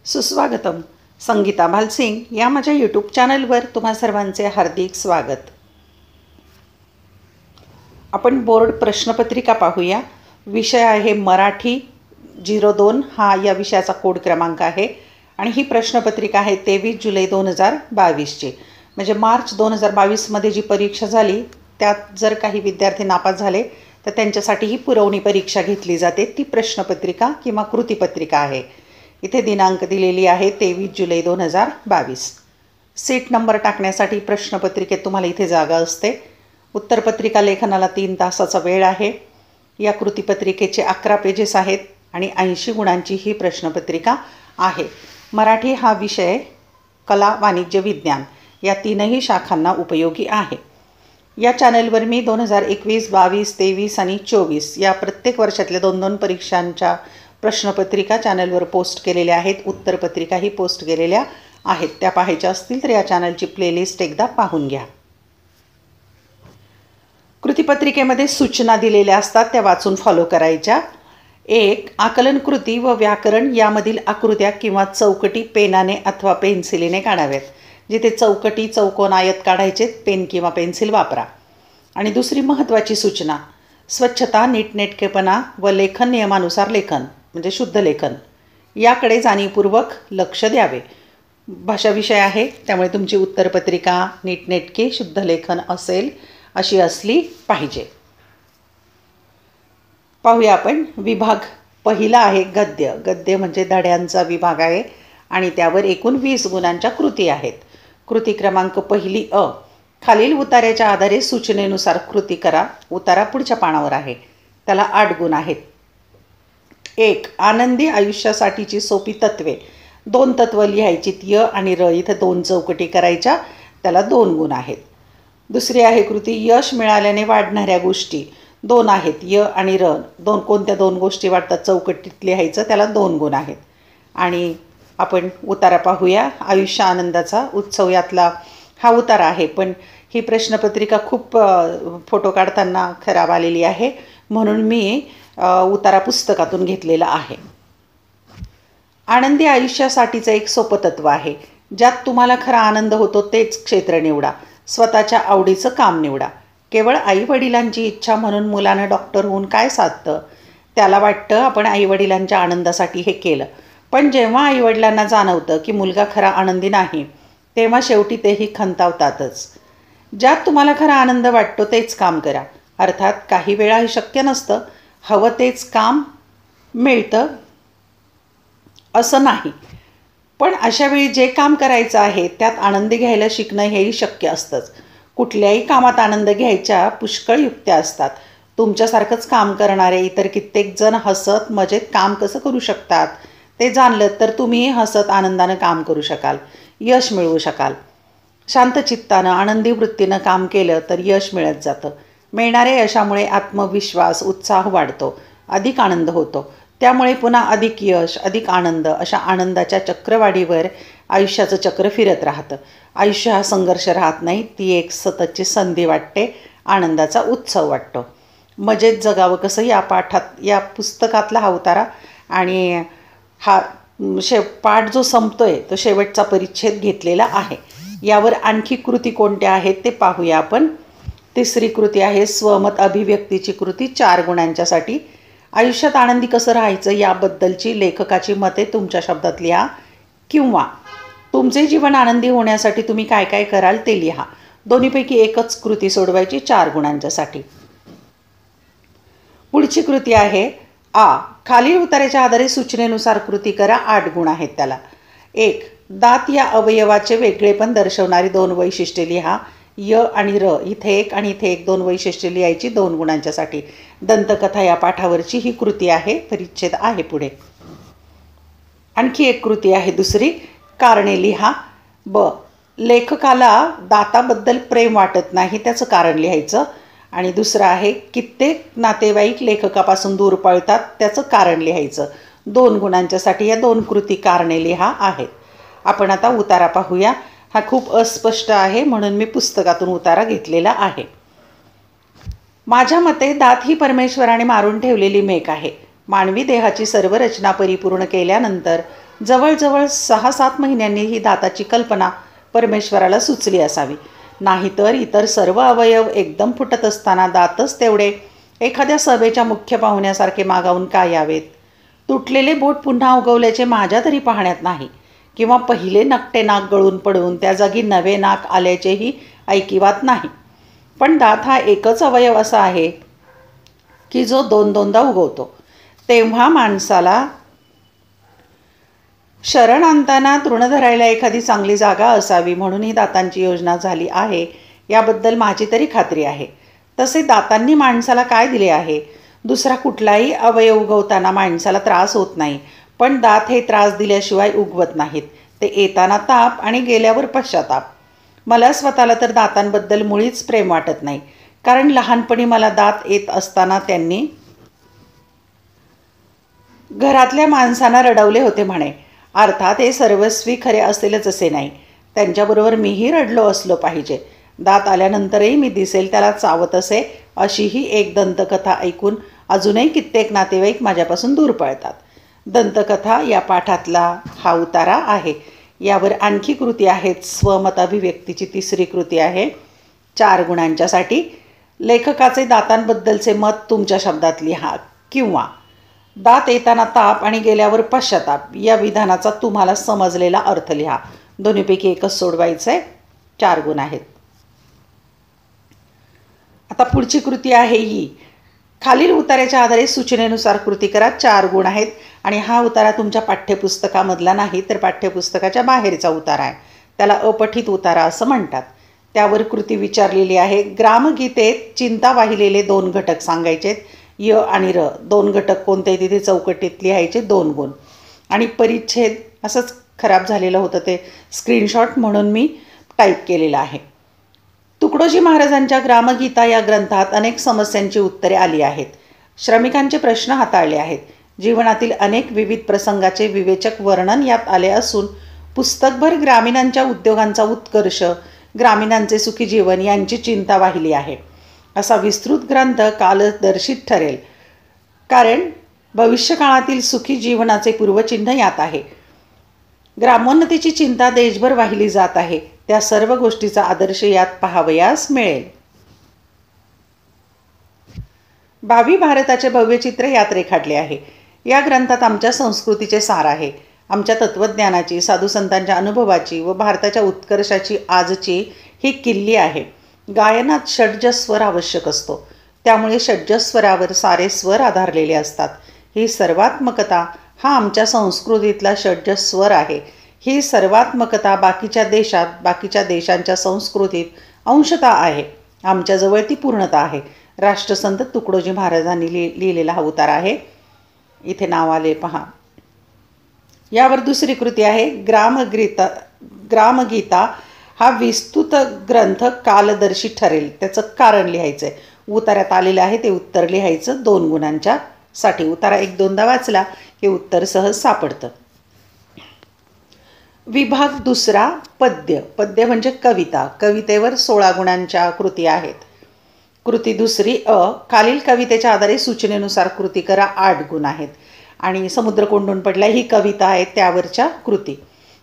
सुस्वागतम. संगीता भालसिंग या माझ्या यूट्यूब चॅनलवर तुम्हा सर्वांचे हार्दिक स्वागत. आपण बोर्ड प्रश्नपत्रिका पाहूया. विषय आहे मराठी 02 हा या विषयाचा कोड क्रमांक आहे आणि ही प्रश्नपत्रिका आहे 23 जुलै 2022ची. म्हणजे मार्च 2022मध्ये जी परीक्षा झाली त्यात जर काही विद्यार्थी नापास झाले तर त्यांच्यासाठी ही पुरवणी परीक्षा घेतली जाते. ती प्रश्नपत्रिका किंवा कृतीपत्रिका आहे. इथे दिनांक दिलेली आहे 23 जुलै 2022. सीट नंबर टाकण्यासाठी प्रश्नपत्रिकेत तुम्हाला इथे जागा असते. उत्तरपत्रिका लेखनाला 3 तासाचा वेळ आहे. या कृतीपत्रिकेचे 11 पेजेस आहेत आणि 80 गुणांची ही प्रश्नपत्रिका आहे. मराठी हा विषय कला, वाणिज्य, विज्ञान या तीनही शाखांना उपयोगी आहे. या चॅनलवर मी 2021, 22, 23 आणि 24 या प्रत्येक वर्षातल्या 2-2 परीक्षांच्या प्रश्नपत्रिका चॅनलवर पोस्ट केलेल्या आहेत. उत्तरपत्रिकाही पोस्ट केलेल्या आहेत. त्या पाहायच्या असतील तर या चॅनलची प्लेलिस्ट एकदा पाहून घ्या. कृतीपत्रिकेमध्ये सूचना दिलेल्या असतात, त्या वाचून फॉलो करायच्या. 1. आकलन कृती व व्याकरण यामधील आकृत्या किंवा चौकटी पेनाने अथवा पेन्सिलीने काढाव्यात. जिथे चौकटी, चौकोन, आयत काढायचे पेन किंवा पेन्सिल वापरा. आणि दुसरी महत्त्वाची सूचना, स्वच्छता, नीटनेटकेपणा व लेखन नियमानुसार लेखन म्हणजे शुद्ध लेखन याकडे जाणीवपूर्वक लक्ष द्यावे. भाषा विषय आहे त्यामुळे तुमची उत्तरपत्रिका नीटनेटके शुद्ध लेखन असेल अशी असली पाहिजे. पाहूया आपण. विभाग पहिला आहे गद्य. गद्य म्हणजे धड्यांचा विभाग आहे आणि त्यावर एकूण 20 गुणांच्या कृती आहेत. कृती क्रमांक पहिली अ. खालील उतार्याच्या आधारे सूचनेनुसार कृती करा. उतारा पुढच्या पानावर आहे. त्याला 8 गुण आहेत. 1. आनंदी आयुष्यासाठीची सोपी तत्वे. 2 तत्व लिहायची. य आणि र इथं 2 चौकटी करायच्या. त्याला 2 गुण आहेत. दुसरी आहे कृती यश मिळाल्याने वाढणाऱ्या गोष्टी. 2 आहेत. य आणि र कोणत्या 2 गोष्टी वाढतात चौकटीत लिहायचं. त्याला 2 गुण आहेत. आणि आपण उतारा पाहूया. आयुष्य आनंदाचा उत्सव यातला हा उतारा आहे. पण ही प्रश्नपत्रिका खूप फोटो काढताना खराब आलेली आहे म्हणून मी उतारा पुस्तकातून घेतलेला आहे. आनंदी आयुष्यासाठीचं एक सोपं तत्व आहे. ज्यात तुम्हाला खरा आनंद होतो तेच क्षेत्र निवडा. स्वतःच्या आवडीचं काम निवडा. केवळ आईवडिलांची इच्छा म्हणून मुलानं डॉक्टर होऊन काय साधतं? त्याला वाटतं आपण आईवडिलांच्या आनंदासाठी हे केलं. पण जेव्हा आईवडिलांना जाणवतं की मुलगा खरा आनंदी नाही तेव्हा शेवटी तेही खंतावतातच. ज्यात तुम्हाला खरा आनंद वाटतो तेच काम करा. अर्थात काही वेळा हे शक्य नसतं. हवं तेच काम मिळतं असं नाही. पण अशावेळी जे काम करायचं आहे त्यात आनंद घ्यायला शिकणं हेही शक्य असतंच. कुठल्याही कामात आनंद घ्यायच्या पुष्कळ युक्त्या असतात. तुमच्यासारखंच काम करणारे इतर कित्येक जण हसत मजेत काम कसं करू शकतात ते जाणलं तर तुम्हीही हसत आनंदानं काम करू शकाल, यश मिळवू शकाल. शांतचित्तानं आनंदी वृत्तीनं काम केलं तर यश मिळत जातं. मिळणाऱ्या यशामुळे आत्मविश्वास, उत्साह वाढतो, अधिक आनंद होतो. त्यामुळे पुन्हा अधिक यश, अधिक आनंद अशा आनंदाच्या चक्रवाढीवर आयुष्याचं चक्र फिरत राहतं. आयुष्य हा संघर्ष राहत नाही, ती एक सततची संधी वाटते, आनंदाचा उत्सव वाटतो. मजेत जगावं कसं या पुस्तकातला हा उतारा आणि हा पाठ जो संपतोय तो शेवटचा परिच्छेद घेतलेला आहे. यावर आणखी कृती कोणत्या आहेत ते पाहूया आपण. तिसरी कृती आहे स्वमत अभिव्यक्तीची कृती. 4 गुणांच्यासाठी. आयुष्यात आनंदी कसं राहायचं याबद्दलची लेखकाची मते तुमच्या शब्दात लिहा किंवा तुमचे जीवन आनंदी होण्यासाठी तुम्ही काय काय कराल ते लिहा. दोन्हीपैकी एकच कृती सोडवायची 4 गुणांच्यासाठी. पुढची कृती आहे आ. खालील उतार्याच्या आधारे सूचनेनुसार कृती करा. 8 गुण आहेत त्याला. 1. दात या अवयवाचे वेगळेपण दर्शवणारी 2 वैशिष्ट्ये लिहा. य आणि र इथे 1 आणि इथे 1 2 वैशिष्ट्ये लिहायची 2 गुणांच्यासाठी. दंतकथा या पाठावरची ही कृती आहे. परिच्छेद आहे पुढे. आणखी एक कृती आहे दुसरी. कारणे लिहा. ब. लेखकाला दाताबद्दल प्रेम वाटत नाही त्याचं कारण लिहायचं. आणि दुसरं आहे कित्येक नातेवाईक लेखकापासून दूर पळतात त्याचं कारण लिहायचं. 2 गुणांच्यासाठी या 2 कृती कारणे लिहा आहेत. आपण आता उतारा पाहूया. हा खूप अस्पष्ट आहे म्हणून मी पुस्तकातून उतारा घेतलेला आहे. माझ्या मते दात ही परमेश्वराने मारून ठेवलेली मेक आहे. मानवी देहाची सर्व रचना परिपूर्ण केल्यानंतर जवळजवळ 6-7 महिन्यांनी ही दाताची कल्पना परमेश्वराला सुचली असावी. नाहीतर इतर सर्व अवयव एकदम फुटत असताना दातच तेवढे एखाद्या सभेच्या मुख्य पाहुण्यासारखे मागावून का यावेत? तुटलेले बोट पुन्हा उगवल्याचे माझ्या तरी पाहण्यात नाही, किंवा पहिले नकटे नाक गळून पडून त्या जागी नवे नाक आल्याचेही ऐकिवात नाही. पण दात हा एकच अवयव असा आहे की जो दोनदा उगवतो. तेव्हा माणसाला शरण आणताना तृण धरायला एखादी चांगली जागा असावी, म्हणून ही दातांची योजना झाली आहे याबद्दल माझी तरी खात्री आहे. तसे दातांनी माणसाला काय दिले आहे? दुसरा कुठलाही अवयव उगवताना माणसाला त्रास होत नाही, पण दात हे त्रास दिल्याशिवाय उगवत नाहीत. ते येताना ताप आणि गेल्यावर पश्चाताप. मला स्वतःला तर दातांबद्दल मुळीच प्रेम वाटत नाही, कारण लहानपणी मला दात येत असताना त्यांनी घरातल्या माणसांना रडवले होते म्हणे. अर्थात हे सर्वस्वी खरे असेलच असे नाही, त्यांच्याबरोबर मीही रडलो असलो पाहिजे. दात आल्यानंतरही मी दिसेल त्याला चावत असे, अशीही एक दंतकथा ऐकून अजूनही कित्येक नातेवाईक माझ्यापासून दूर पळतात. दंतकथा या पाठातला हा उतारा आहे. यावर आणखी कृती आहेत. स्वमत अभिव्यक्तीची 3री कृती आहे 4 गुणांच्यासाठी. लेखकाचे दातांबद्दलचे मत तुमच्या शब्दात लिहा, किंवा दात येताना ताप आणि गेल्यावर पश्चाताप या विधानाचा तुम्हाला समजलेला अर्थ लिहा. दोन्हीपैकी एकच सोडवायचं आहे. 4 गुण आहेत. आता पुढची कृती आहे ही. खालील उतार्याच्या आधारे सूचनेनुसार कृती करा. 4 गुण आहेत आणि हा उतारा तुमच्या पाठ्यपुस्तकामधला नाही, तर पाठ्यपुस्तकाच्या बाहेरचा उतारा आहे. त्याला अपठित उतारा असं म्हणतात. त्यावर कृती विचारलेली आहे. ग्रामगीतेत चिंता वाहिलेले 2 घटक सांगायचे आहेत. य आणि र 2 घटक कोणते तिथे चौकटीत लिहायचे. 2 गुण. आणि परिच्छेद असंच खराब झालेलं होतं, ते स्क्रीनशॉट म्हणून मी टाईप केलेलं आहे. तुकडोजी महाराजांच्या ग्रामगीता या ग्रंथात अनेक समस्यांची उत्तरे आली आहेत. श्रमिकांचे प्रश्न हाताळले आहेत. जीवनातील अनेक विविध प्रसंगाचे विवेचक वर्णन यात आले असून पुस्तकभर ग्रामीणांच्या उद्योगांचा उत्कर्ष, ग्रामीणांचे सुखी जीवन यांची चिंता वाहिली आहे. असा विस्तृत ग्रंथ कालदर्शित ठरेल, कारण भविष्यकाळातील सुखी जीवनाचे पूर्वचिन्ह यात आहे. ग्रामोन्नतीची चिंता देशभर वाहिली जात आहे. त्या सर्व गोष्टीचा आदर्श यात पाहावयास मिळेल. भावी भारताचे भव्य चित्र यात रेखाटले आहे. या ग्रंथात आमच्या संस्कृतीचे सार आहे. आमच्या तत्त्वज्ञानाची, साधुसंतांच्या अनुभवाची व भारताच्या उत्कर्षाची आजची ही किल्ली आहे. गायनात षड्जस्वर आवश्यक असतो, त्यामुळे षड्जस्वरावर सारे स्वर आधारलेले असतात. ही सर्वात्मकता हा आमच्या संस्कृतीतला षड्जस्वर आहे. ही सर्वात्मकता बाकीच्या देशात, बाकीच्या देशांच्या संस्कृतीत अंशतः आहे. आमच्याजवळ ती पूर्णता आहे. राष्ट्रसंत तुकडोजी महाराजांनी लिहिलेला हा उतारा आहे. इथे नाव आले पहा. यावर 2री कृती आहे. ग्रामगीता हा विस्तृत ग्रंथ कालदर्शी ठरेल. त्याचं कारण लिहायचं आहे. उतार्यात आलेलं आहे ते उत्तर लिहायचं 2 गुणांच्या साठी. उतारा 1-2दा वाचला हे उत्तर सहज सापडतं. विभाग 2 पद्य. पद्य म्हणजे कविता. कवितेवर 16 गुणांच्या कृती आहेत. कृती 2 अ. खालील कवितेच्या आधारे सूचनेनुसार कृती करा. 8 गुण आहेत. आणि समुद्र कोंडून पडला ही कविता आहे, त्यावरच्या कृती.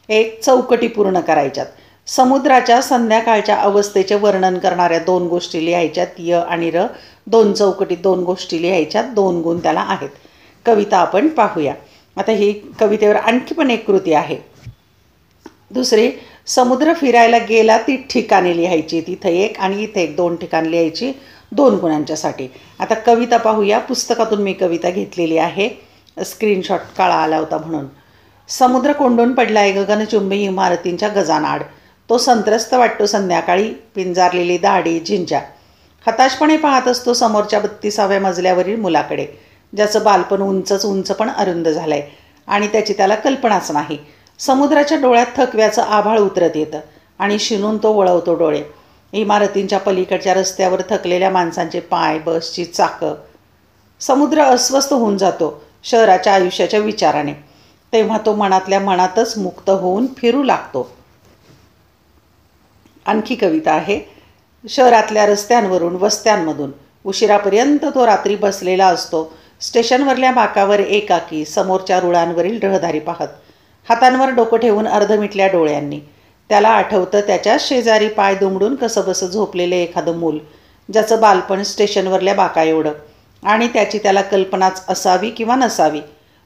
1. चौकटी पूर्ण करायच्यात. समुद्राच्या संध्याकाळच्या अवस्थेचे वर्णन करणाऱ्या 2 गोष्टी लिहायच्यात. य आणि र 2 चौकटीत 2 गोष्टी लिहायच्यात. 2 गुण त्याला आहेत. कविता आपण पाहूया. आता ही कवितेवर आणखी पण एक कृती आहे. 2. समुद्र फिरायला गेला ती ठिकाणे लिहायची. तिथं 1 आणि इथे 1, 2 ठिकाण लिहायची 2 गुणांच्यासाठी. आता कविता पाहूया. पुस्तकातून मी कविता घेतलेली आहे. स्क्रीनशॉट काळा आला होता म्हणून. समुद्र कोंडून पडलाय गगनचुंबी इमारतींच्या गजानाड. तो संत्रस्त वाटतो संध्याकाळी. पिंजारलेली दाढी झिंजा. हताशपणे पाहत असतो समोरच्या 32व्या मजल्यावरील मुलाकडे, ज्याचं बालपण उंच पण अरुंद झालंय आणि त्याची त्याला कल्पनाच नाही. समुद्राच्या डोळ्यात थकव्याचं आभाळ उतरत येतं आणि शिनून तो वळवतो डोळे. इमारतींच्या पलीकडच्या रस्त्यावर थकलेल्या माणसांचे पाय, बसची चाकं. समुद्र अस्वस्थ होऊन जातो शहराच्या आयुष्याच्या विचाराने. तेव्हा तो मनातल्या मनातच मुक्त होऊन फिरू लागतो. आणखी कविता आहे. शहरातल्या रस्त्यांवरून, वस्त्यांमधून उशिरापर्यंत तो रात्री बसलेला असतो. स्टेशनवरल्या बाकावर एकाकी, समोरच्या रुळांवरील रहदारी पाहत. हातांवर डोकं ठेवून अर्धमिटल्या डोळ्यांनी. त्याला आठवतं त्याच्याच शेजारी पाय दुमडून कसंबसं झोपलेलं एखादं मूल, ज्याचं बालपण स्टेशनवरल्या बाका एवढं, आणि त्याची त्याला कल्पनाच असावी किंवा नसावी.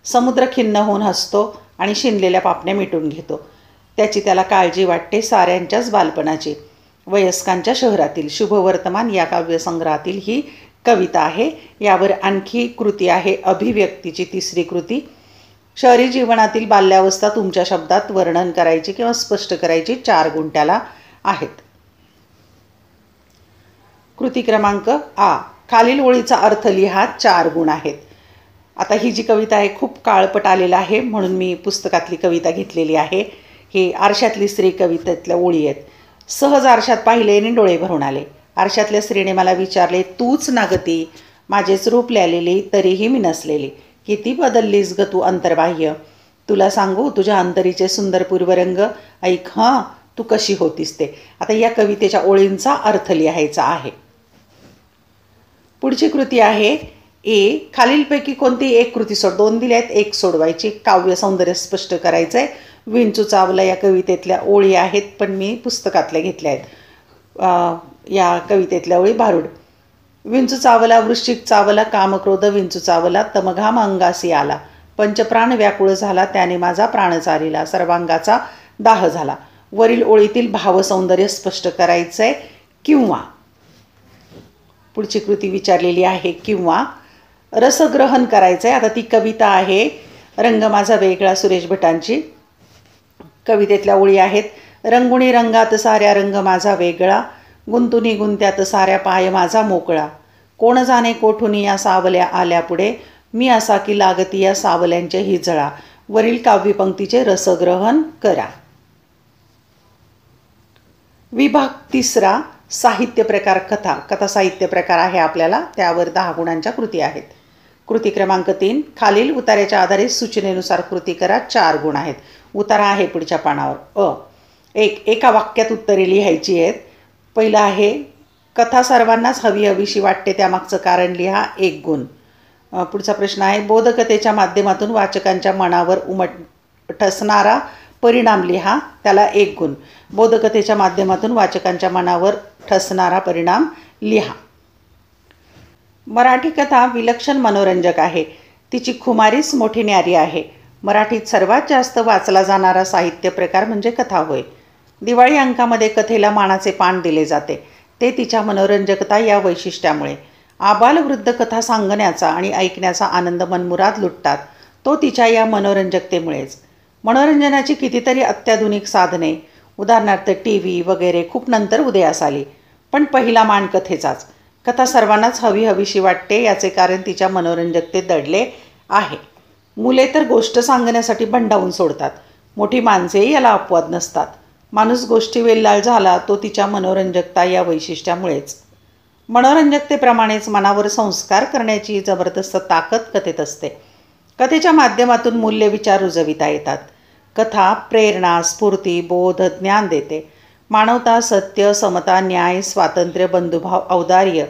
समुद्र खिन्न होऊन हसतो आणि शिनलेल्या पापण्या मिटून घेतो. त्याची त्याला काळजी वाटते साऱ्यांच्याच बालपणाची. वयस्कांच्या शहरातील शुभवर्तमान या काव्यसंग्रहातील ही कविता आहे. यावर आणखी कृती आहे, अभिव्यक्तीची तिसरी कृती. शहरी जीवनातील बाल्यावस्था तुमच्या शब्दात वर्णन करायची किंवा स्पष्ट करायची 4 गुण त्याला आहेत. कृती क्रमांक आ. खालील ओळीचा अर्थ लिहा. 4 गुण आहेत. आता ही जी कविता आहे खूप काळपट आलेला आहे, म्हणून मी पुस्तकातली कविता घेतलेली आहे. ही आरशातली स्त्री कवितेतल्या ओळी आहेत. सहज आरशात पाहिले आणि डोळे भरून आले. आरशातल्या स्त्रीने मला विचारले, तूच ना गती, माझेच रूप लिहिलेली तरीही मी नसलेली. किती बदललीस ग तू अंतर्बाह्य, तुला सांगू तुझ्या अंतरीचे सुंदर पूर्वरंग. ऐक हां, तू कशी होतीस ते. आता या कवितेच्या ओळींचा अर्थ लिहायचा आहे. पुढची कृती आहे ए. खालीलपैकी कोणती एक कृती 2 दिल्या आहेत, 1 सोडवायची. काव्य सौंदर्य स्पष्ट करायचं आहे. विंचू चावला या कवितेतल्या ओळी आहेत, पण मी पुस्तकातल्या घेतल्या आहेत. या कवितेतल्या ओळी भारूड. विंचू चावला, वृश्चिक चावला, कामक्रोध विंचू चावला, तमघाम अंगासी आला, पंचप्राण व्याकुळ झाला, त्याने माझा प्राण चालिला, सर्वांगाचा दाह झाला. वरील ओळीतील भावसौंदर्य स्पष्ट करायचं आहे. किंवा पुढची कृती विचारलेली आहे किंवा रसग्रहण करायचं आहे. आता ती कविता आहे रंग माझा वेगळा, सुरेश भटांची. कवितेतल्या ओळी आहेत. रंगुणी रंगात साऱ्या रंग माझा वेगळा, गुंतुनी गुंत्यात साऱ्या पाय माझा मोकळा, कोण जाणे कोठुनी या सावल्या आल्या पुढे, मी असा की लागती या सावल्यांचे हिजळा. वरील काव्यपंक्तीचे रसग्रहण करा. विभाग 3 साहित्य प्रकार कथा. कथा साहित्य प्रकार आहे आपल्याला. त्यावर 10 गुणांच्या कृती आहेत. कृती क्रमांक 3. खालील उतार्याच्या आधारे सूचनेनुसार कृती करा. 4 गुण आहेत. उतारा आहे पुढच्या पानावर. 1. एका वाक्यात उत्तरे लिहायची आहेत. पहिलं आहे कथा सर्वांनाच हवी हवीशी वाटते, त्यामागचं कारण लिहा. 1 गुण. पुढचा प्रश्न आहे बोधकथेच्या माध्यमातून वाचकांच्या मनावर ठसणारा परिणाम लिहा. त्याला 1 गुण. बोधकथेच्या माध्यमातून वाचकांच्या मनावर ठसणारा परिणाम लिहा. मराठी कथा विलक्षण मनोरंजक आहे. तिची खुमारीच मोठी न्यारी आहे. मराठीत सर्वात जास्त वाचला जाणारा साहित्य प्रकार म्हणजे कथा होय. दिवाळी अंकामध्ये कथेला मानाचे पान दिले जाते. ते तिच्या मनोरंजकता या वैशिष्ट्यामुळे. आबालवृद्ध कथा सांगण्याचा आणि ऐकण्याचा आनंद मनमुराद लुटतात. तो तिच्या या मनोरंजकतेमुळेच. मनोरंजनाची कितीतरी अत्याधुनिक साधने, उदाहरणार्थ TV वगैरे खूप नंतर उदयास आली, पण पहिला मान कथेचाच. कथा सर्वांनाच हवी हवीशी वाटते, याचे कारण तिच्या मनोरंजकतेत दडले आहे. मुले तर गोष्ट सांगण्यासाठी भंडावून सोडतात. मोठी माणसेही याला अपवाद नसतात. माणूस गोष्टी वेल्हाळ झाला तो तिच्या मनोरंजकता या वैशिष्ट्यामुळेच. मनोरंजकतेप्रमाणेच मनावर संस्कार करण्याची जबरदस्त ताकद कथेत असते. कथेच्या माध्यमातून मूल्य विचार रुजविता येतात. कथा प्रेरणा, स्फूर्ती, बोध, ज्ञान देते. मानवता, सत्य, समता, न्याय, स्वातंत्र्य, बंधुभाव, औदार्य,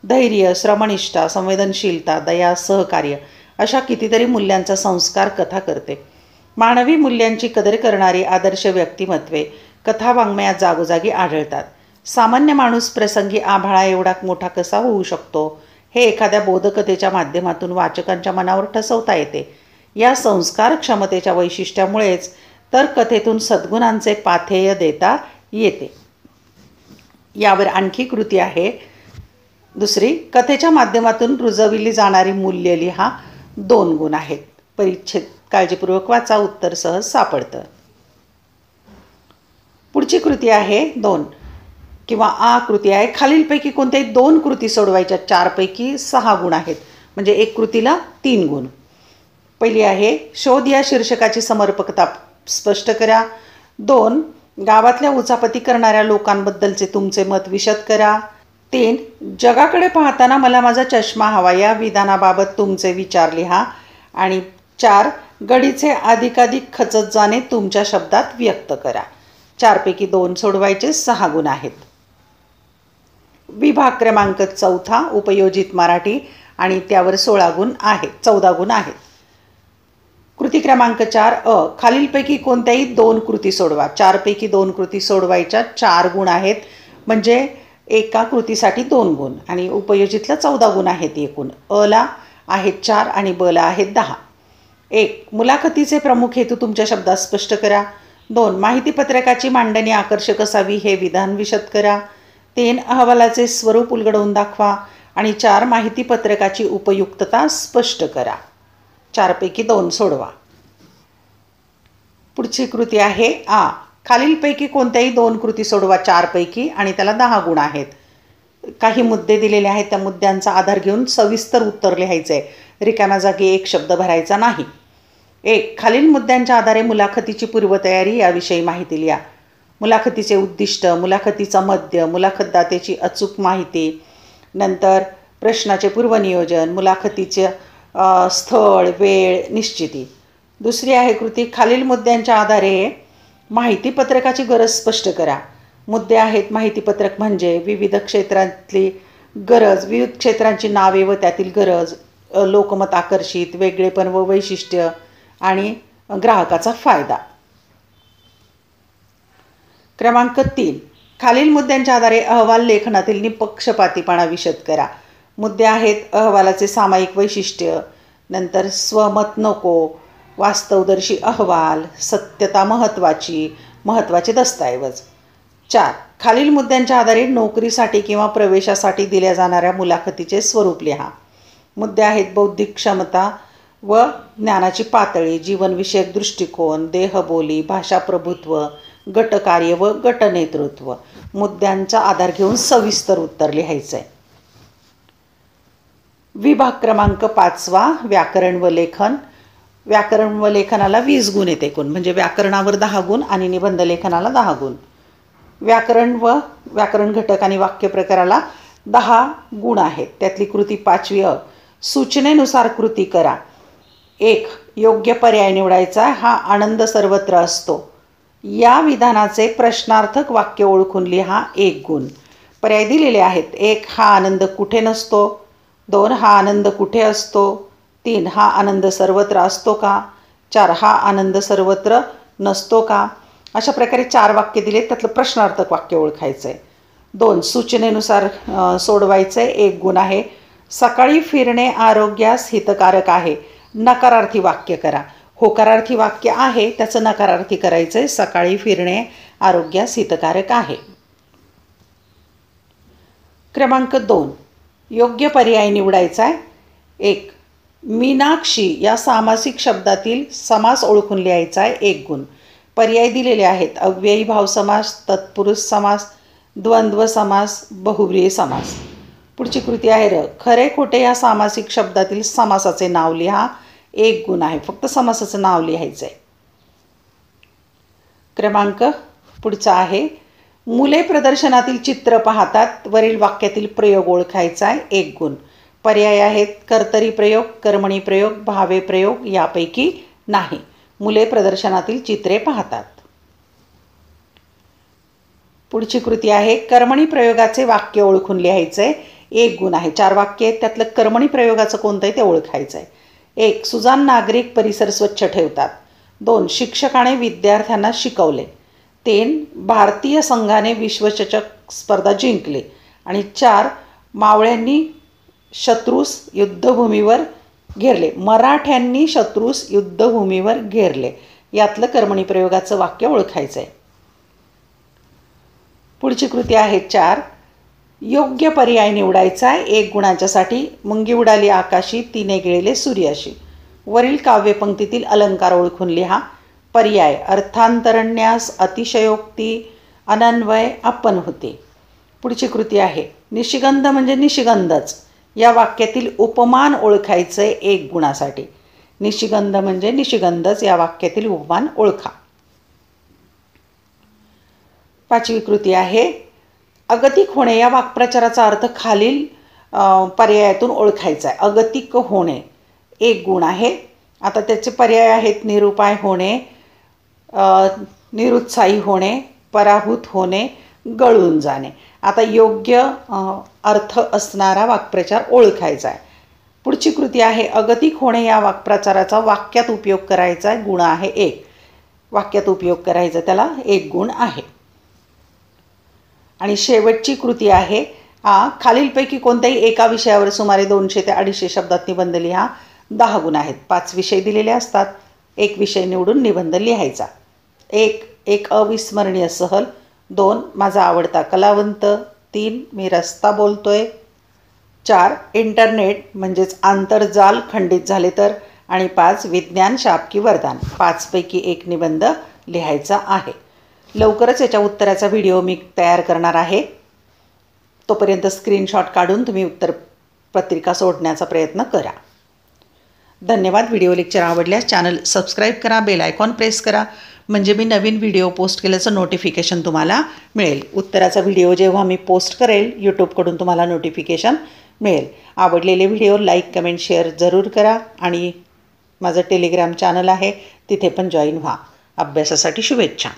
धैर्य, श्रमनिष्ठा, संवेदनशीलता, दया, सहकार्य अशा कितीतरी मूल्यांचा संस्कार कथा करते. मानवी मूल्यांची कदर करणारी आदर्श व्यक्तिमत्वे कथा वाङ्मयात जागोजागी आढळतात. सामान्य माणूस प्रसंगी आभाळा एवढा मोठा कसा होऊ शकतो, हे एखाद्या बोधकथेच्या माध्यमातून वाचकांच्या मनावर ठसवता येते. या संस्कार क्षमतेच्या वैशिष्ट्यामुळेच तर कथेतून सद्गुणांचे पाथेय देता येते. यावर आणखी कृती आहे. 2. कथेच्या माध्यमातून रुजविली जाणारी मूल्य लिहा. 2 गुण आहेत. परिच्छेद काळजीपूर्वक वाचा, उत्तर सहज सापडतं. पुढची कृती आहे 2 किंवा कृती आहे. खालीलपैकी कोणत्याही 2 कृती सोडवायच्या. 4 पैकी 6 गुण आहेत, म्हणजे 1 कृतीला 3 गुण. पहिली आहे शोध या शीर्षकाची समर्पकता स्पष्ट करा. 2. गावातल्या उचापती करणाऱ्या लोकांबद्दलचे तुमचे मत विशद करा. 3. जगाकडे पाहताना मला माझा चष्मा हवा या विधानाबाबत तुमचे विचार लिहा. आणि 4. गडीचे अधिकाधिक खचत जाणे तुमच्या शब्दात व्यक्त करा. 4 पैकी 2 सोडवायचे. 6 गुण आहेत. विभाग क्रमांक 4 उपयोजित मराठी आणि त्यावर 14 गुण आहेत. कृती क्रमांक 4 खालीलपैकी कोणत्याही 2 कृती सोडवा. 4 पैकी 2 कृती सोडवायच्या. 4 गुण आहेत, म्हणजे एका कृतीसाठी 2 गुण आणि उपयोजितला 14 गुण आहेत एकूण. ला आहेत 4 आणि ब ला आहेत 10. 1. मुलाखतीचे प्रमुख हेतू तुमच्या शब्दात स्पष्ट करा. 2. माहितीपत्रकाची मांडणी आकर्षक असावी हे विधान विशद करा. 3. अहवालाचे स्वरूप उलगडवून दाखवा. आणि 4. माहितीपत्रकाची उपयुक्तता स्पष्ट करा. 4 पैकी 2 सोडवा. पुढची कृती आहे खालीलपैकी कोणत्याही 2 कृती सोडवा 4 पैकी आणि त्याला 10 गुण आहेत. काही मुद्दे दिलेले आहेत, त्या मुद्द्यांचा आधार घेऊन सविस्तर उत्तर लिहायचं आहे. रिकाम्या जागी एक शब्द भरायचा नाही. 1. खालील मुद्द्यांच्या आधारे मुलाखतीची पूर्वतयारी याविषयी माहिती लिहा. मुलाखतीचे उद्दिष्ट, मुलाखतीचा मध्य, मुलाखतदात्याची अचूक माहिती, नंतर प्रश्नाचे पूर्वनियोजन, मुलाखतीचे स्थळ, वेळ, निश्चिती. दुसरी आहे कृती खालील मुद्द्यांच्या आधारे माहितीपत्रकाची गरज स्पष्ट करा. मुद्दे आहेत माहितीपत्रक म्हणजे विविध क्षेत्रातली गरज, विविध क्षेत्रांची नावे व त्यातील गरज, लोकमत आकर्षित, वेगळेपण व वैशिष्ट्य आणि ग्राहकाचा फायदा. क्रमांक 3. खालील मुद्द्यांच्या आधारे अहवाल लेखनातील निपक्षपातीपणा विशद करा. मुद्दे आहेत अहवालाचे सामायिक वैशिष्ट्य, नंतर स्वमत नको, वास्तवदर्शी अहवाल, सत्यता महत्त्वाचे दस्तऐवज. 4. खालील मुद्द्यांच्या आधारे नोकरीसाठी किंवा प्रवेशासाठी दिल्या जाणाऱ्या मुलाखतीचे स्वरूप लिहा. मुद्दे आहेत बौद्धिक क्षमता व ज्ञानाची पातळी, जीवनविषयक दृष्टिकोन, देहबोली, भाषाप्रभुत्व, गटकार्य व गटनेतृत्व. मुद्द्यांचा आधार घेऊन सविस्तर उत्तर लिहायचं आहे. विभाग क्रमांक 5 व्याकरण व लेखन. व्याकरण व लेखनाला 20 गुण आहेत एकूण, म्हणजे व्याकरणावर 10 गुण आणि निबंध लेखनाला 10 गुण. व्याकरण घटक आणि वाक्यप्रकाराला 10 गुण आहेत. त्यातली कृती 5वी सूचनेनुसार कृती करा. 1. योग्य पर्याय निवडायचा. हा आनंद सर्वत्र असतो. या विधानाचे प्रश्नार्थक वाक्य ओळखून लिहा. 1 गुण. पर्याय दिलेले आहेत. 1. हा आनंद कुठे नसतो. 2. हा आनंद कुठे असतो. 3. हा आनंद सर्वत्र असतो का. 4. हा आनंद सर्वत्र नसतो का. अशा प्रकारे 4 वाक्य दिले, त्यातलं प्रश्नार्थक वाक्य ओळखायचं आहे. 2. सूचनेनुसार सोडवायचं आहे. 1 गुण आहे. सकाळी फिरणे आरोग्यास हितकारक आहे. नकारार्थी वाक्य करा. होकारार्थी वाक्य आहे, त्याचं नकारार्थी करायचं आहे. सकाळी फिरणे आरोग्यास हितकारक आहे. क्रमांक 2. योग्य पर्याय निवडायचा आहे. 1. मीनाक्षी या सामासिक शब्दातील समास ओळखून लिहायचा आहे. 1 गुण. पर्याय दिलेले आहेत. अव्ययी भाव समास, तत्पुरुष समास, द्वंद्व समास, बहुव्रीही समास. पुढची कृती आहे खरे खोटे या सामासिक शब्दातील समासाचे नाव लिहा. 1 गुण आहे. फक्त समासाचं नाव लिहायचं आहे. क्रमांक पुढचा आहे मुले प्रदर्शनातील चित्र पाहतात. वरील वाक्यातील प्रयोग ओळखायचा आहे. 1 गुण. पर्याय आहेत कर्तरी प्रयोग, कर्मणी प्रयोग, भावे प्रयोग. यापैकी नाही. मुले प्रदर्शनातील चित्रे पाहतात. पुढची कृती आहे कर्मणी प्रयोगाचे वाक्य ओळखून लिहायचे. 1 गुण आहे. 4 वाक्य आहेत, त्यातलं कर्मणी प्रयोगाचं कोणतं आहे ते ओळखायचं आहे. 1. सुजाण नागरिक परिसर स्वच्छ ठेवतात. 2. शिक्षकाने विद्यार्थ्यांना शिकवले. 3. भारतीय संघाने विश्वचषक स्पर्धा जिंकली. आणि 4. मावळ्यांनी शत्रूस युद्धभूमीवर घेरले. मराठ्यांनी शत्रूस युद्धभूमीवर घेरले. यातलं कर्मणी प्रयोगाचं वाक्य ओळखायचं आहे. पुढची कृती आहे 4. योग्य पर्याय निवडायचा आहे. 1 गुणाच्यासाठी मुंगी उडाली आकाशी, तिने गिळले सूर्याशी. वरील काव्यपंक्तीतील अलंकार ओळखून लिहा. पर्याय अर्थांतरण्यास, अतिशयोक्ती, अनन्वय, आपण होते. पुढची कृती आहे निशिगंध म्हणजे निशिगंधच. या वाक्यातील उपमान ओळखायचं आहे 1 गुणासाठी. निशिगंध म्हणजे निशिगंधच या वाक्यातील उपमान ओळखा. 5वी कृती आहे अगतिक होणे. या वाक्प्रचाराचा अर्थ खालील पर्यायातून ओळखायचा आहे. अगतिक होणे 1 गुण आहे. आता त्याचे पर्याय आहेत निरुपाय होणे, निरुत्साही होणे, पराभूत होणे, गळून जाणे. आता योग्य अर्थ असणारा वाक्प्रचार ओळखायचा आहे. पुढची कृती आहे अगतिक होणे या वाक्प्रचाराचा वाक्यात उपयोग करायचा आहे. गुण आहे 1. वाक्यात उपयोग करायचा त्याला 1 गुण आहे. आणि शेवटची कृती आहे खालीलपैकी कोणत्याही एका विषयावर सुमारे 200 ते 250 शब्दात निबंध लिहा. 10 गुण आहेत. 5 विषय दिलेले असतात. एक विषय निवडून निबंध लिहायचा. 1. एक अविस्मरणीय सहल. 2. माझा आवडता कलावंत. 3. मी रस्ता बोलतोय. 4. इंटरनेट म्हणजेच आंतरजाल खंडित झाले तर. आणि 5. विज्ञान शाप की वरदान. 5 पैकी एक निबंध लिहायचा आहे. लवकरच याच्या उत्तराचा व्हिडिओ मी तयार करणार आहे. तोपर्यंत स्क्रीनशॉट काढून तुम्ही उत्तरपत्रिका सोडण्याचा प्रयत्न करा. धन्यवाद. व्हिडिओ लेक्चर आवडल्यास चॅनल सबस्क्राईब करा, बेल आयकॉन प्रेस करा, म्हणजे मी नवीन व्हिडिओ पोस्ट केल्याचं नोटिफिकेशन तुम्हाला मिळेल. उत्तराचा व्हिडिओ जेव्हा मी पोस्ट करेल यूट्यूबकडून तुम्हाला नोटिफिकेशन मिळेल. आवडलेले व्हिडिओ लाईक, कमेंट, शेअर जरूर करा. आणि माझं टेलिग्राम चॅनल आहे, तिथे पण जॉईन व्हा. अभ्यासासाठी शुभेच्छा.